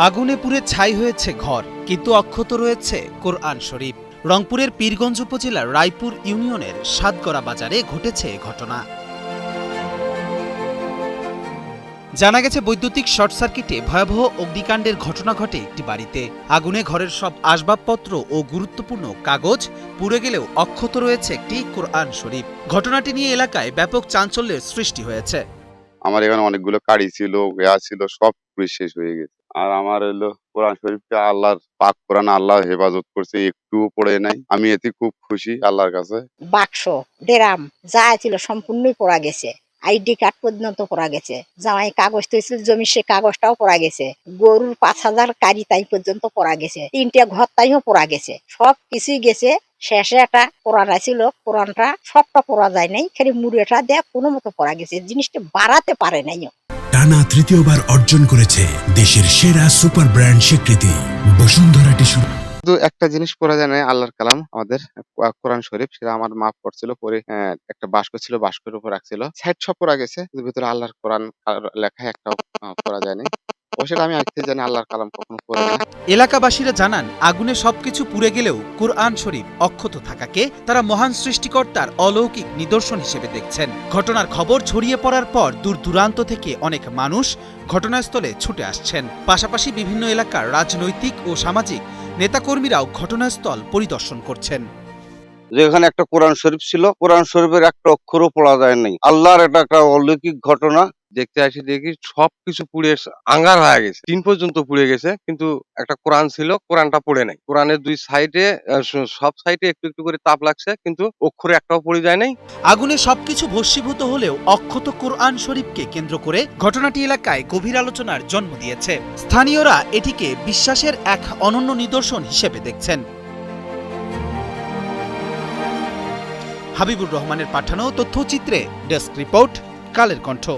আগুনে পুড়ে ছাই হয়েছে ঘর, কিন্তু অক্ষত রয়েছে কোরআন শরীফ। রংপুরের পীরগঞ্জ উপজেলার রায়পুর ইউনিয়নের সাতগড়া বাজারে ঘটেছে এ ঘটনা। জানা গেছে, বৈদ্যুতিক শর্ট সার্কিটে ভয়াবহ অগ্নিকাণ্ডের ঘটনা ঘটে একটি বাড়িতে। আগুনে ঘরের সব আসবাবপত্র ও গুরুত্বপূর্ণ কাগজ পুড়ে গেলেও অক্ষত রয়েছে একটি কোরআন শরীফ। ঘটনাটি নিয়ে এলাকায় ব্যাপক চাঞ্চল্যের সৃষ্টি হয়েছে। আমার এখানে অনেকগুলো কাড়ি ছিল, ছিল, সব পুড়ে শেষ হয়ে গেছে। আর আমার হলো কোরআন শরীফটা আল্লাহর পাক কোরআন, আল্লাহ হেফাজত করছে, একটুও পড়ে নাই। আমি এতে খুব খুশি আল্লাহর কাছে। বাক্স, ডেরাম যা ছিল সম্পূর্ণই পড়া গেছে। আইডি কার্ড পর্যন্ত পড়া গেছে। জামাই কাগজ তৈছিল জমি, সে কাগজটাও পড়া গেছে। গরুর 5,000 কারি তাই পর্যন্ত পড়া গেছে। 3টে ঘর তাইও পড়া গেছে। সব কিছুই গেছে। শেষে একটা কোরআন ছিল, কোরআনটা সবটা পড়া যায় নাই, খালি মুড়েটা দেয়া কোনো মতো পড়া গেছে। জিনিসটা বাড়াতে পারে নাই। টানা তৃতীয়বার অর্জন করেছে দেশের সেরা সুপার ব্র্যান্ড স্বীকৃতি বসুন্ধরা টিস্যু। শুধু একটা জিনিস পড়া যায় না, আল্লাহর কালাম, আমাদের কোরআন শরীফ, সেটা আমার মা পড়ছিল। পরে একটা বাস্ক ছিল, বাস্কের উপর রাখছিল। সাইড সব পড়া গেছে, ভিতরে আল্লাহর কোরআন লেখা একটাও পড়া যায়নি। অবশ্যই আমি আজকে জানি আল্লাহর কালাম কখনো পড়ে না। এলাকাবাসীরা জানান, আগুনে সবকিছু পুড়ে গেলেও কোরআন শরীফ অক্ষত থাকাকে তারা মহান সৃষ্টিকর্তার অলৌকিক নিদর্শন হিসেবে দেখছেন। ঘটনার খবর ছড়িয়ে পড়ার পর দূর দূরান্ত থেকে অনেক মানুষ ঘটনাস্থলে ছুটে আসছেন। পাশাপাশি বিভিন্ন এলাকার রাজনৈতিক ও সামাজিক নেতাকর্মীরাও ঘটনাস্থল পরিদর্শন করছেন। যেখানে একটা কোরআন শরীফ ছিল, কোরআন শরীফের একটা অক্ষরও পড়া যায় নাই। আল্লাহর এটা একটা অলৌকিক ঘটনা। দেখতে আসি দেখি সবকিছু পুড়ে আঙ্গার হয়ে গেছে, টিন পর্যন্ত পুড়ে গেছে, কিন্তু একটা কোরআন ছিল, কোরআনটা পড়ে নাই। কোরআনের দুই সাইডে, সব সাইডে একটু একটু করে তাপ লাগছে, কিন্তু অক্ষরে একটাও পড়ে যায় নাই। আগুনে সবকিছু ভস্মীভূত হলেও অক্ষত কোরআন শরীফকে কেন্দ্র করে ঘটনাটি এলাকায় গভীর আলোচনার জন্ম দিয়েছে। স্থানীয়রা এটিকে বিশ্বাসের এক অনন্য নিদর্শন হিসেবে দেখছেন। হাবিবুর রহমানের পাঠানো তথ্যচিত্রে ডেস্ক রিপোর্ট, কালের কণ্ঠ।